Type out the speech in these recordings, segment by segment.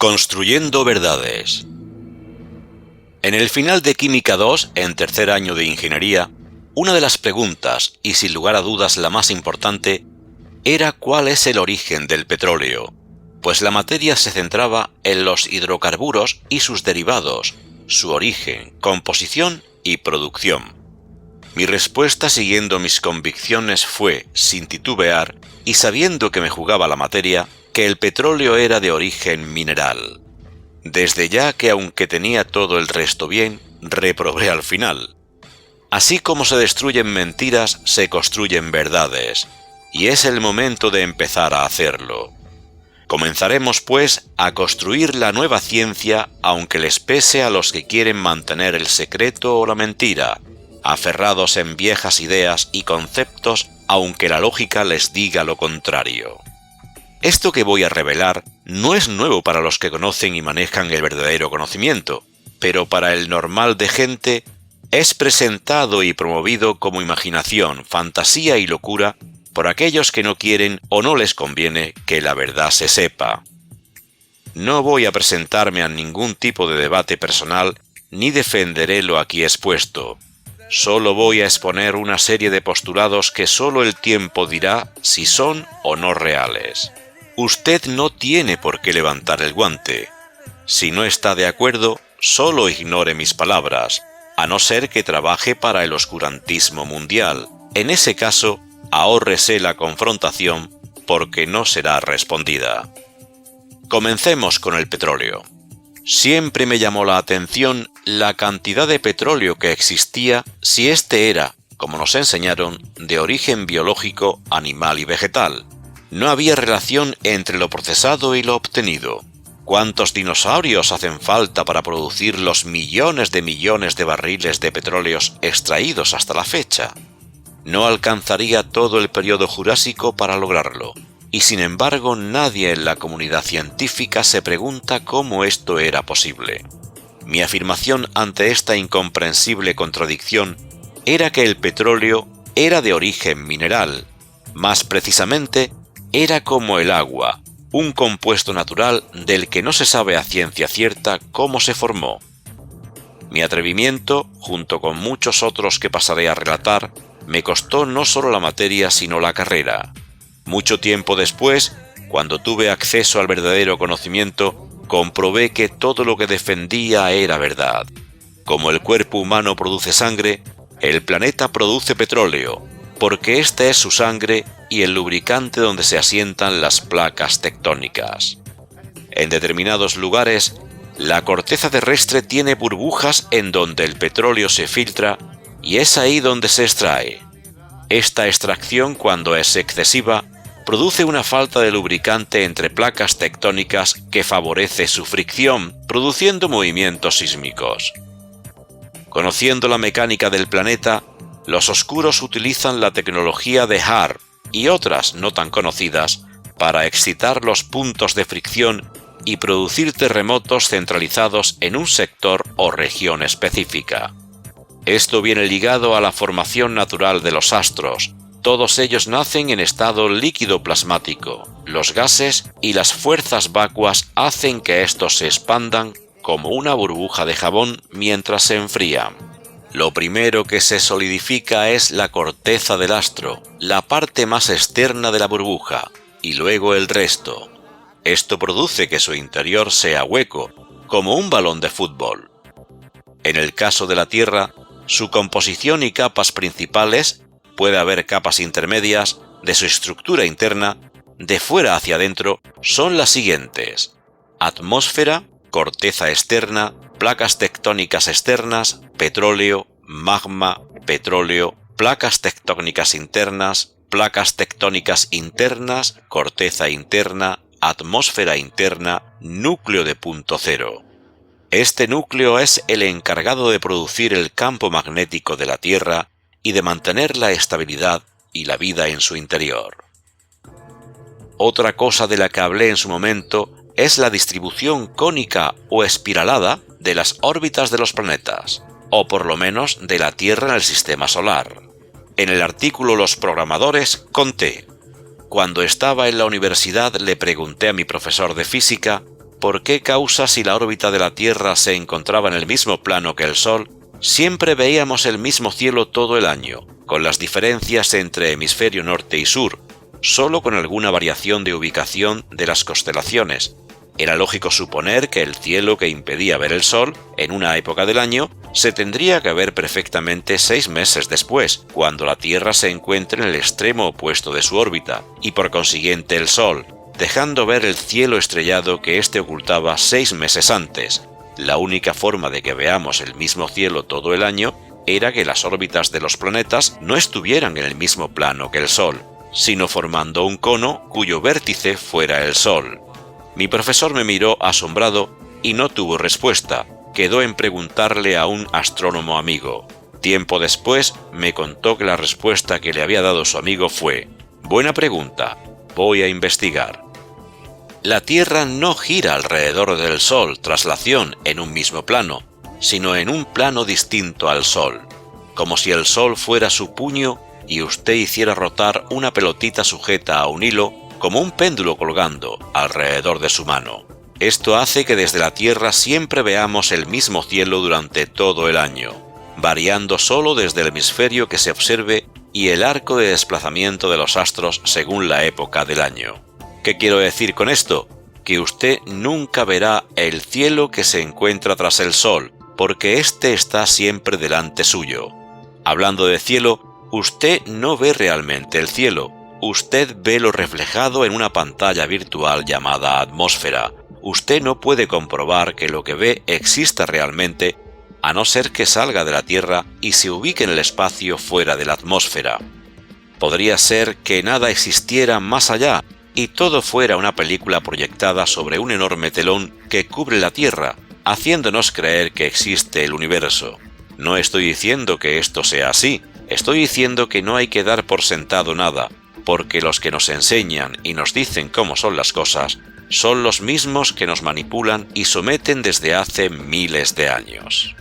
Construyendo verdades. En el final de Química 2, en tercer año de Ingeniería, una de las preguntas, y sin lugar a dudas la más importante, era cuál es el origen del petróleo, pues la materia se centraba en los hidrocarburos y sus derivados, su origen, composición y producción. Mi respuesta, siguiendo mis convicciones, fue, sin titubear y sabiendo que me jugaba la materia, que el petróleo era de origen mineral. Desde ya que, aunque tenía todo el resto bien, reprobé al final. Así como se destruyen mentiras, se construyen verdades, y es el momento de empezar a hacerlo. Comenzaremos, pues, a construir la nueva ciencia, aunque les pese a los que quieren mantener el secreto o la mentira, aferrados en viejas ideas y conceptos, aunque la lógica les diga lo contrario. Esto que voy a revelar no es nuevo para los que conocen y manejan el verdadero conocimiento, pero para el normal de gente es presentado y promovido como imaginación, fantasía y locura por aquellos que no quieren o no les conviene que la verdad se sepa. No voy a presentarme a ningún tipo de debate personal ni defenderé lo aquí expuesto. Solo voy a exponer una serie de postulados que solo el tiempo dirá si son o no reales. Usted no tiene por qué levantar el guante. Si no está de acuerdo, solo ignore mis palabras, a no ser que trabaje para el oscurantismo mundial. En ese caso, ahórrese la confrontación porque no será respondida. Comencemos con el petróleo. Siempre me llamó la atención la cantidad de petróleo que existía si éste era, como nos enseñaron, de origen biológico, animal y vegetal. No había relación entre lo procesado y lo obtenido. ¿Cuántos dinosaurios hacen falta para producir los millones de barriles de petróleos extraídos hasta la fecha? No alcanzaría todo el periodo Jurásico para lograrlo. Y sin embargo, nadie en la comunidad científica se pregunta cómo esto era posible. Mi afirmación ante esta incomprensible contradicción era que el petróleo era de origen mineral. Más precisamente, era como el agua, un compuesto natural del que no se sabe a ciencia cierta cómo se formó. Mi atrevimiento, junto con muchos otros que pasaré a relatar, me costó no solo la materia sino la carrera. Mucho tiempo después, cuando tuve acceso al verdadero conocimiento, comprobé que todo lo que defendía era verdad. Como el cuerpo humano produce sangre, el planeta produce petróleo, porque esta es su sangre y el lubricante donde se asientan las placas tectónicas. En determinados lugares, la corteza terrestre tiene burbujas en donde el petróleo se filtra y es ahí donde se extrae. Esta extracción, cuando es excesiva, produce una falta de lubricante entre placas tectónicas que favorece su fricción, produciendo movimientos sísmicos. Conociendo la mecánica del planeta, los oscuros utilizan la tecnología de HAARP y otras no tan conocidas para excitar los puntos de fricción y producir terremotos centralizados en un sector o región específica. Esto viene ligado a la formación natural de los astros. Todos ellos nacen en estado líquido plasmático. Los gases y las fuerzas vacuas hacen que estos se expandan como una burbuja de jabón mientras se enfrían. Lo primero que se solidifica es la corteza del astro, la parte más externa de la burbuja, y luego el resto. Esto produce que su interior sea hueco, como un balón de fútbol. En el caso de la Tierra, su composición y capas principales, puede haber capas intermedias, de su estructura interna, de fuera hacia adentro, son las siguientes: atmósfera, corteza externa, placas tectónicas externas, petróleo, magma, petróleo, placas tectónicas internas, placas tectónicas internas, corteza interna, atmósfera interna, núcleo de punto cero. Este núcleo es el encargado de producir el campo magnético de la Tierra y de mantener la estabilidad y la vida en su interior. Otra cosa de la que hablé en su momento es la distribución cónica o espiralada de las órbitas de los planetas, o por lo menos de la Tierra en el sistema solar. En el artículo Los programadores conté: cuando estaba en la universidad le pregunté a mi profesor de física por qué causa, si la órbita de la Tierra se encontraba en el mismo plano que el Sol, siempre veíamos el mismo cielo todo el año, con las diferencias entre hemisferio norte y sur, solo con alguna variación de ubicación de las constelaciones. Era lógico suponer que el cielo que impedía ver el Sol en una época del año se tendría que ver perfectamente 6 meses después, cuando la Tierra se encuentre en el extremo opuesto de su órbita, y por consiguiente el Sol, dejando ver el cielo estrellado que éste ocultaba 6 meses antes. La única forma de que veamos el mismo cielo todo el año era que las órbitas de los planetas no estuvieran en el mismo plano que el Sol, sino formando un cono cuyo vértice fuera el Sol. Mi profesor me miró asombrado y no tuvo respuesta. Quedó en preguntarle a un astrónomo amigo. Tiempo después me contó que la respuesta que le había dado su amigo fue: «Buena pregunta, voy a investigar». La Tierra no gira alrededor del Sol, traslación en un mismo plano, sino en un plano distinto al Sol, como si el Sol fuera su puño y usted hiciera rotar una pelotita sujeta a un hilo como un péndulo colgando alrededor de su mano. Esto hace que desde la Tierra siempre veamos el mismo cielo durante todo el año, variando solo desde el hemisferio que se observe y el arco de desplazamiento de los astros según la época del año. ¿Qué quiero decir con esto? Que usted nunca verá el cielo que se encuentra tras el Sol, porque éste está siempre delante suyo. Hablando de cielo, usted no ve realmente el cielo, usted ve lo reflejado en una pantalla virtual llamada atmósfera. Usted no puede comprobar que lo que ve exista realmente, a no ser que salga de la Tierra y se ubique en el espacio fuera de la atmósfera. Podría ser que nada existiera más allá, y todo fuera una película proyectada sobre un enorme telón que cubre la Tierra, haciéndonos creer que existe el universo. No estoy diciendo que esto sea así, estoy diciendo que no hay que dar por sentado nada, porque los que nos enseñan y nos dicen cómo son las cosas son los mismos que nos manipulan y someten desde hace miles de años.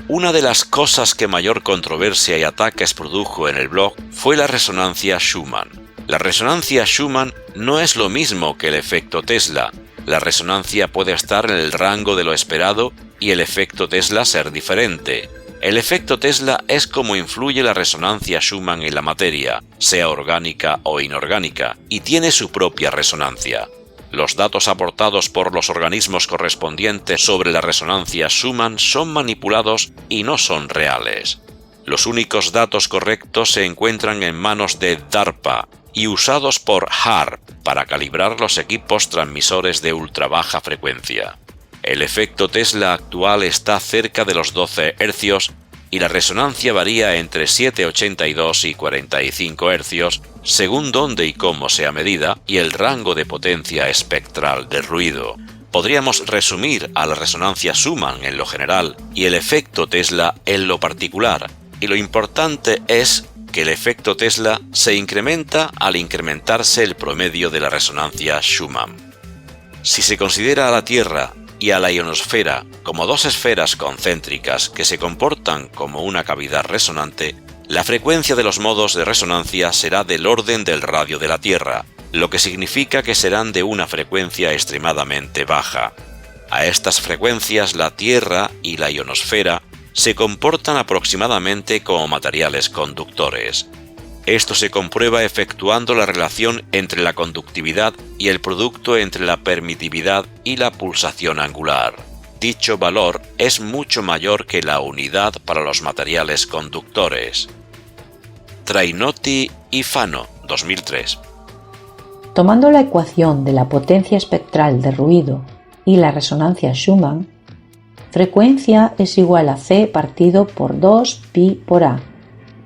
Una de las cosas que mayor controversia y ataques produjo en el blog fue la resonancia Schumann. La resonancia Schumann no es lo mismo que el efecto Tesla. La resonancia puede estar en el rango de lo esperado y el efecto Tesla ser diferente. El efecto Tesla es como influye la resonancia Schumann en la materia, sea orgánica o inorgánica, y tiene su propia resonancia. Los datos aportados por los organismos correspondientes sobre la resonancia Schumann son manipulados y no son reales. Los únicos datos correctos se encuentran en manos de DARPA y usados por HARP para calibrar los equipos transmisores de ultra baja frecuencia. El efecto Tesla actual está cerca de los 12 Hz y la resonancia varía entre 7,82 y 45 Hz según dónde y cómo sea medida y el rango de potencia espectral del ruido. Podríamos resumir a la resonancia Schumann en lo general y el efecto Tesla en lo particular, y lo importante es que el efecto Tesla se incrementa al incrementarse el promedio de la resonancia Schumann. Si se considera a la Tierra y a la ionosfera como dos esferas concéntricas que se comportan como una cavidad resonante, la frecuencia de los modos de resonancia será del orden del radio de la Tierra, lo que significa que serán de una frecuencia extremadamente baja. A estas frecuencias la Tierra y la ionosfera se comportan aproximadamente como materiales conductores. Esto se comprueba efectuando la relación entre la conductividad y el producto entre la permitividad y la pulsación angular. Dicho valor es mucho mayor que la unidad para los materiales conductores. Trainotti y Fano, 2003. Tomando la ecuación de la potencia espectral de ruido y la resonancia Schumann, frecuencia es igual a C partido por 2 pi por A,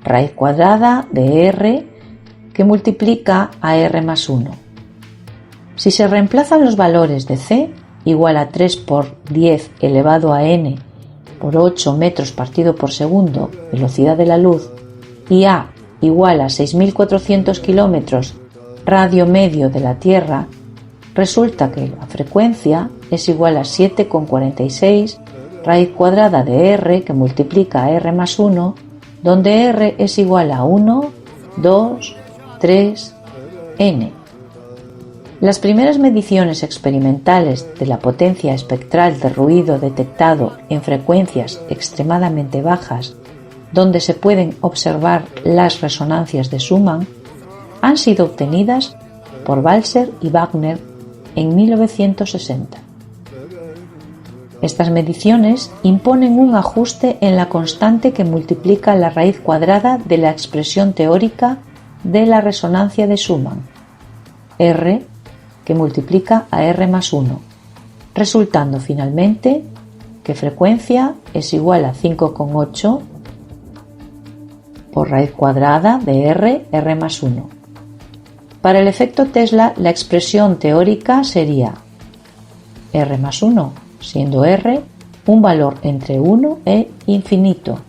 raíz cuadrada de R que multiplica a R más 1. Si se reemplazan los valores de C, igual a 3 por 10 elevado a n por 8 metros partido por segundo, velocidad de la luz, y A igual a 6.400 kilómetros, radio medio de la Tierra, resulta que la frecuencia es igual a 7,46 raíz cuadrada de R que multiplica a R más 1, donde R es igual a 1, 2, 3, n. Las primeras mediciones experimentales de la potencia espectral de ruido detectado en frecuencias extremadamente bajas, donde se pueden observar las resonancias de Schumann, han sido obtenidas por Balzer y Wagner en 1960. Estas mediciones imponen un ajuste en la constante que multiplica la raíz cuadrada de la expresión teórica de la resonancia de Schumann, R, que multiplica a R más 1, resultando finalmente que frecuencia es igual a 5,8 por raíz cuadrada de R más 1. Para el efecto Tesla, la expresión teórica sería R más 1, siendo R un valor entre 1 e infinito,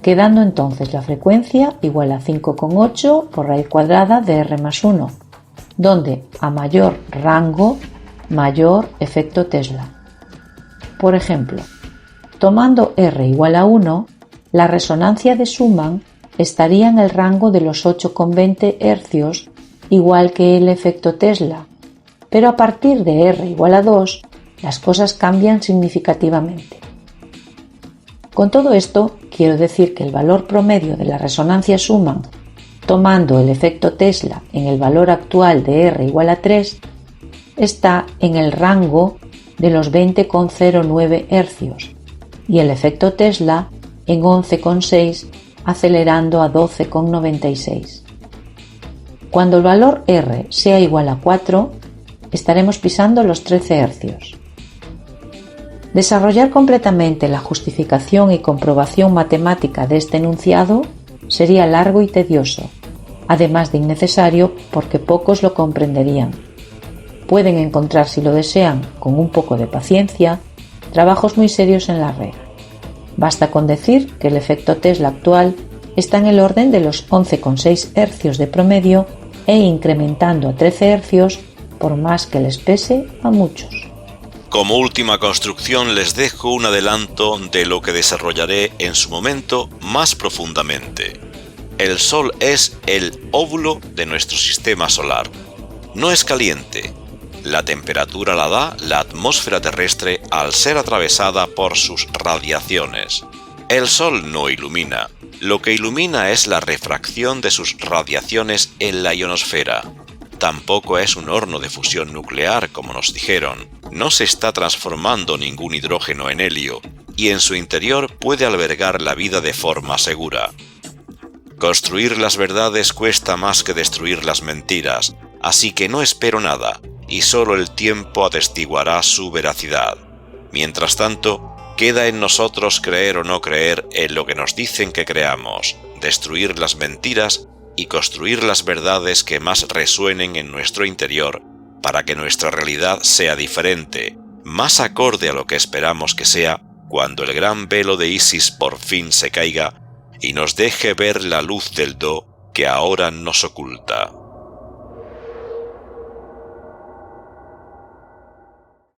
quedando entonces la frecuencia igual a 5,8 por raíz cuadrada de R más 1, donde a mayor rango, mayor efecto Tesla. Por ejemplo, tomando R igual a 1, la resonancia de Schumann estaría en el rango de los 8,20 Hz, igual que el efecto Tesla, pero a partir de R igual a 2, las cosas cambian significativamente. Con todo esto, quiero decir que el valor promedio de la resonancia Schumann, tomando el efecto Tesla en el valor actual de R igual a 3, está en el rango de los 20,09 Hz y el efecto Tesla en 11,6, acelerando a 12,96. Cuando el valor R sea igual a 4, estaremos pisando los 13 Hz. Desarrollar completamente la justificación y comprobación matemática de este enunciado sería largo y tedioso, además de innecesario porque pocos lo comprenderían. Pueden encontrar, si lo desean, con un poco de paciencia, trabajos muy serios en la red. Basta con decir que el efecto Tesla actual está en el orden de los 11,6 Hz de promedio e incrementando a 13 Hz por más que les pese a muchos. Como última construcción les dejo un adelanto de lo que desarrollaré en su momento más profundamente. El Sol es el óvulo de nuestro sistema solar. No es caliente. La temperatura la da la atmósfera terrestre al ser atravesada por sus radiaciones. El Sol no ilumina. Lo que ilumina es la refracción de sus radiaciones en la ionosfera. Tampoco es un horno de fusión nuclear, como nos dijeron. No se está transformando ningún hidrógeno en helio, y en su interior puede albergar la vida de forma segura. Construir las verdades cuesta más que destruir las mentiras, así que no espero nada, y solo el tiempo atestiguará su veracidad. Mientras tanto, queda en nosotros creer o no creer en lo que nos dicen que creamos, destruir las mentiras y construir las verdades que más resuenen en nuestro interior para que nuestra realidad sea diferente, más acorde a lo que esperamos que sea cuando el gran velo de Isis por fin se caiga y nos deje ver la luz del Do que ahora nos oculta.